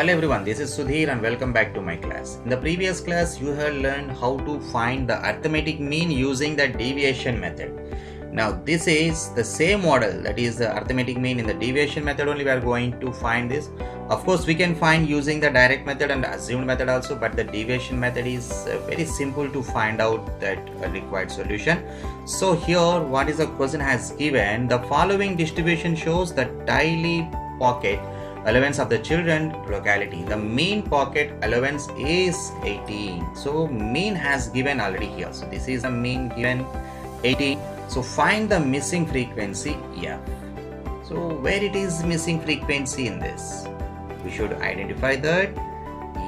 Hello everyone, this is Sudhir and welcome back to my class. In the previous class, you have learned how to find the arithmetic mean using the deviation method. Now this is the same model, that is the arithmetic mean in the deviation method only we are going to find this. Of course, we can find using the direct method and assumed method also, but the deviation method is very simple to find out that required solution. So here what is the question has given, the following distribution shows the daily pocket allowance of the children locality. The mean pocket allowance is 18. So mean has given already here. So this is a mean given 18. So find the missing frequency F. So where it is missing frequency in this? We should identify that.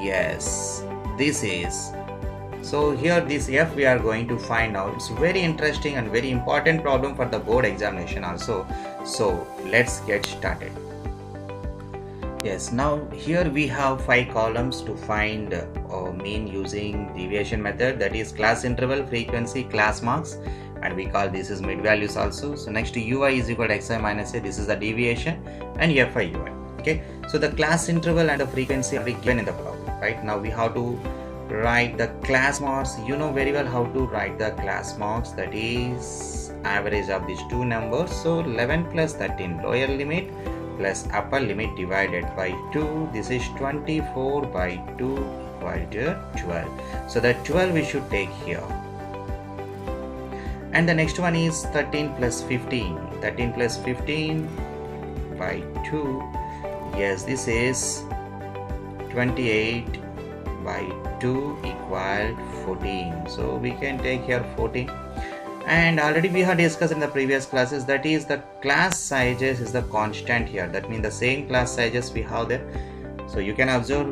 Yes, this is. So here this F we are going to find out. It's very interesting and very important problem for the board examination also. So let's get started. Yes, now here we have 5 columns to find mean using deviation method, that is class interval, frequency, class marks, and we call this is mid values also. So next to ui is equal to xi minus a, this is the deviation, and fi ui. Okay, so the class interval and the frequency are given in the problem. Right now we have to write the class marks. You know very well how to write the class marks, that is average of these two numbers. So 11 plus 13 lower limit plus upper limit divided by 2, this is 24 by 2 equal to 12. So the 12 we should take here. And the next one is 13 plus 15. 13 plus 15 by 2. Yes, this is 28 by 2 equal 14. So we can take here 14. And already we have discussed in the previous classes, that is the class sizes is the constant here. That means the same class sizes we have there. So you can observe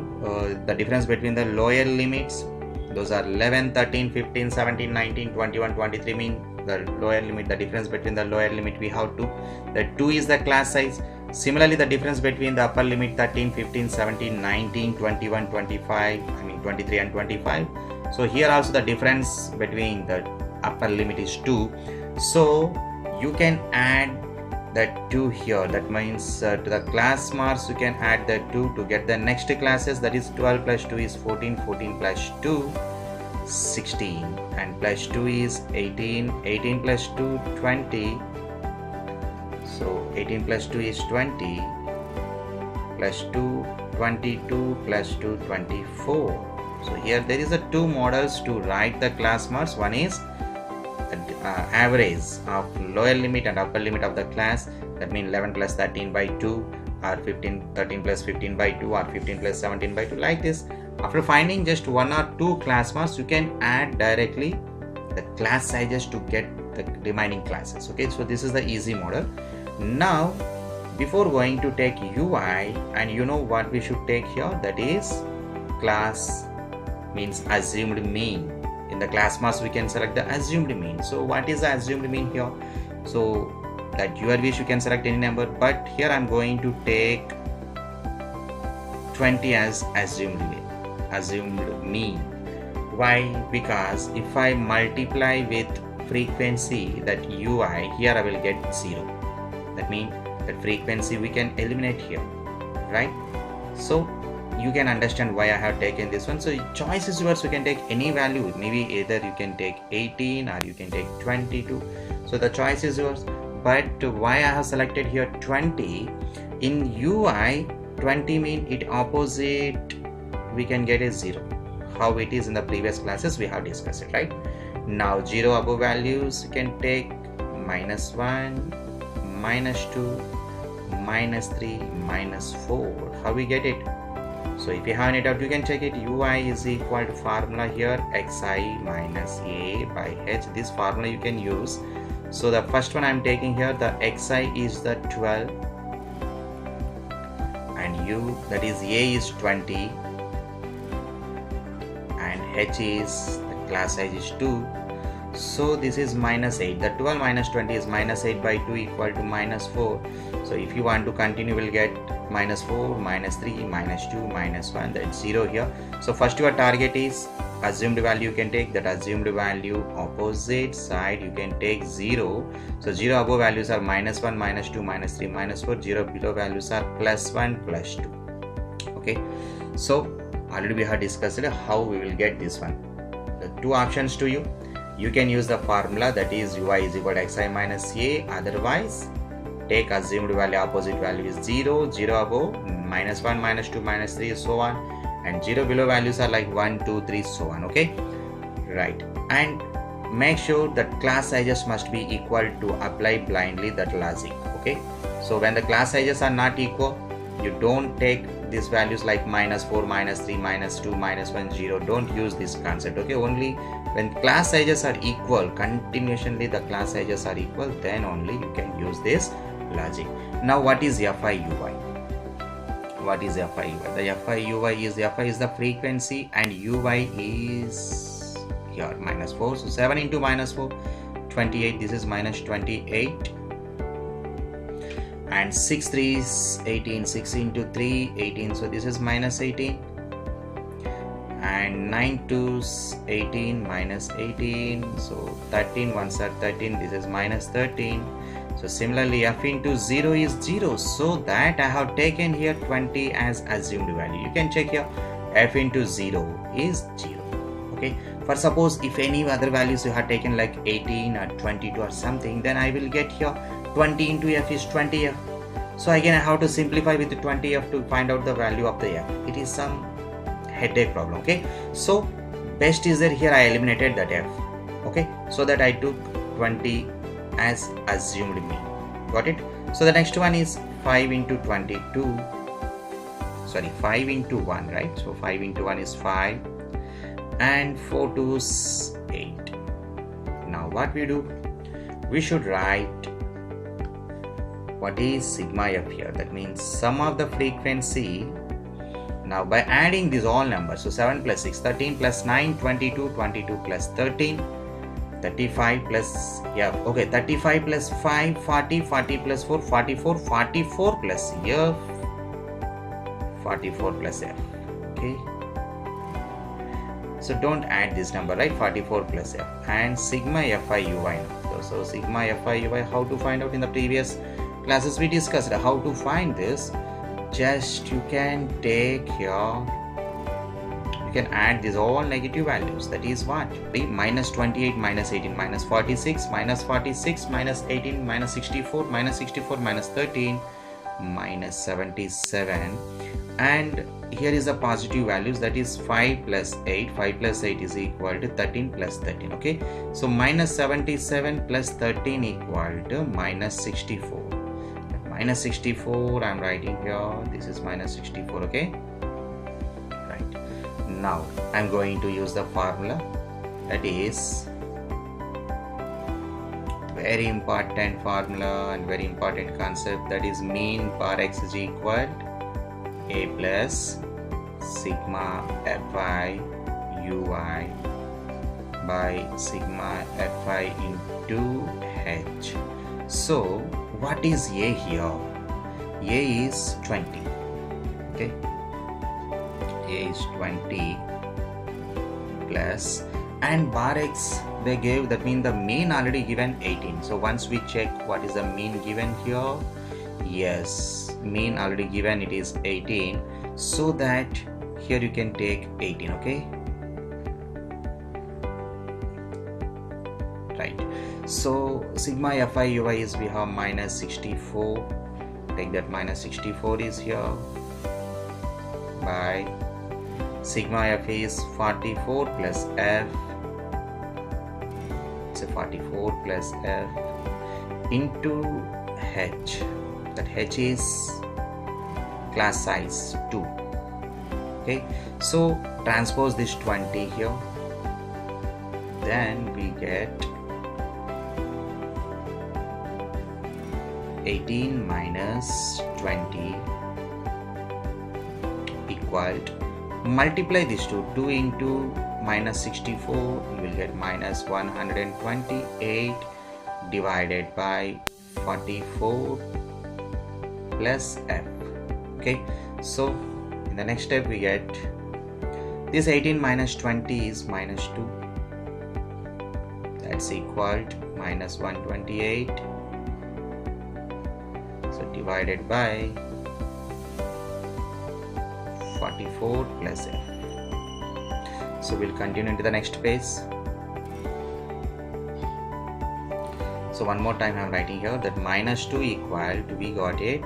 the difference between the lower limits. Those are 11, 13, 15, 17, 19, 21, 23 mean the lower limit. The difference between the lower limit we have 2. The 2 is the class size. Similarly, the difference between the upper limit 13, 15, 17, 19, 21, 25, 23 and 25. So here also the difference between the upper limit is 2. So you can add that 2 here. That means to the class marks you can add the 2 to get the next classes, that is 12 plus 2 is 14, 14 plus 2 16, and plus 2 is 18, 18 plus 2 20. So 18 plus 2 is 20, plus 2 22, plus 2 24. So here there is a 2 models to write the class marks. One is average of lower limit and upper limit of the class, that means 11 plus 13 by 2, or 13 plus 15 by 2, or 15 plus 17 by 2, like this. After finding just 1 or 2 class marks, you can add directly the class sizes to get the remaining classes. Okay, so this is the easy model. Now before going to take ui, and you know what we should take here, that is class means assumed mean. In the class marks we can select the assumed mean. So what is the assumed mean here? So that your wish you can select any number, but here I'm going to take 20 as assumed mean. Why? Because if I multiply with frequency, that ui, here I will get 0. That means that frequency we can eliminate here, right? So you can understand why I have taken this one. So choice is yours, you can take any value, maybe either you can take 18 or you can take 22. So the choice is yours. But why I have selected here 20, in ui 20 mean it opposite we can get a 0, how it is in the previous classes we have discussed it, right? Now 0 above values you can take minus 1, minus 2, minus 3, minus 4. How we get it? So if you have it out, you can check it. ui is equal to formula here xi minus a by h. This formula you can use. So the first one I am taking here, the xi is the 12, and u, that is a is 20, and h is the class size is 2. So this is minus 8. The 12 minus 20 is minus 8 by 2 equal to minus 4. So if you want to continue, will get minus 4, minus 3, minus 2, minus 1, that's 0 here. So first your target is assumed value, you can take that assumed value, opposite side you can take 0. So 0 above values are minus 1, minus 2, minus 3, minus 4. 0 below values are plus 1, plus 2. Okay, so already we have discussed how we will get this one. The two options to you. You can use the formula, that is ui is equal to xi minus a. Otherwise, take assumed value, opposite value is 0, 0 above, -1, -2, -3, so on, and 0 below values are like 1, 2, 3, so on. Okay, right. And make sure that class sizes must be equal to apply blindly that logic. Okay, so when the class sizes are not equal, you don't take these values like -4, -3, -2, -1, 0. Don't use this concept. Okay, only when class sizes are equal, continuously the class sizes are equal, then only you can use this logic. Now what is FI/UI? What is FI/UI? The FI is the frequency and UI is here -4. So 7 into -4, 28. This is -28. And 6 3 is 18. 6 into 3, 18. So this is -18. And 9 2 is 18, -18. So 13 ones are 13. This is -13. So similarly, f into 0 is 0. So that I have taken here 20 as assumed value. You can check here. F into 0 is 0. Okay. For suppose if any other values you have taken like 18 or 22 or something, then I will get here 20 into f is 20f. So again I have to simplify with the 20f to find out the value of the f. It is some headache problem. Okay, so best is that here I eliminated that f. Okay, so that I took 20 as assumed mean. Got it? So the next one is 5 into 22. Sorry, 5 into 1, right? So 5 into 1 is 5 and 4 2 is 8. Now what we do? We should write what is sigma f here. That means sum of the frequency. Now by adding these all numbers, so 7 plus 6, 13 plus 9, 22, 22 plus 13, 35 plus, yeah, okay, 35 plus 5, 40, 40 plus 4, 44, 44 plus f, 44 plus f. Okay, so don't add this number, right? 44 plus f. And sigma FI/UI. So sigma FI/UI, how to find out? In the previous classes we discussed how to find this. Just you can take here, you can add these all negative values. That is what? -28, -18, -46, -46, -18, -64, -64, -13, -77. And here is the positive values, that is 5 plus 8. 5 plus 8 is equal to 13 plus 13. Okay, so -77 plus 13 equal to -64. -64 I'm writing here. This is -64. Okay, right. Now I'm going to use the formula, that is very important formula and very important concept, that is mean bar x is equal to a plus sigma FI/UI by sigma FI into h. So what is a here? A is 20. Okay, a is 20 plus, and bar x they gave, that means the mean already given 18. So once we check what is the mean given here, yes, mean already given, it is 18. So that here you can take 18. Okay, right. So sigma FI/UI is, we have -64. Take that -64 is here by sigma f is 44 plus f. It's a 44 plus f into h. That h is class size 2. Okay, so transpose this 20 here, then we get 18 minus 20 equal to, multiply these two, 2 into -64, you will get -128 divided by 44 plus f. Okay, so in the next step we get this 18 minus 20 is -2, that's equal to -128. So divided by 44 plus f. So we'll continue into the next page. So one more time I'm writing here that minus 2 equal to, we got it,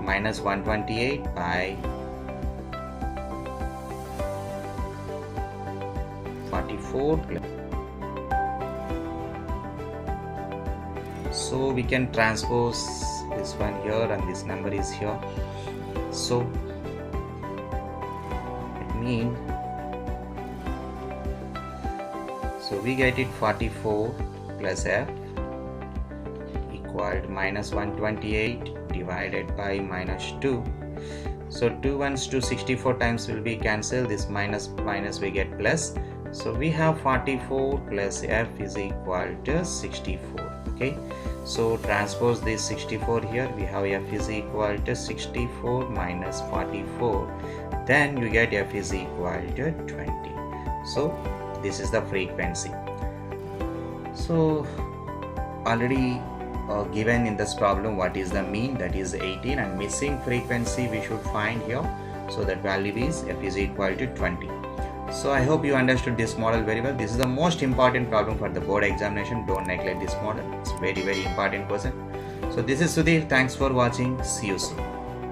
minus 128 by 44 plus. So we can transpose this one here and this number is here. So it means, so we get it 44 plus f equal to minus 128 divided by minus 2. So 2 ones to 64 times will be cancelled, this minus minus we get plus. So we have 44 plus f is equal to 64. Okay, so transpose this 64 here, we have f is equal to 64 minus 44, then you get f is equal to 20. So this is the frequency. So already given in this problem what is the mean, that is 18, and missing frequency we should find here. So that value is f is equal to 20. So I hope you understood this model very well. This is the most important problem for the board examination. Don't neglect this model. It's very important question. So this is Sudhir. Thanks for watching. See you soon.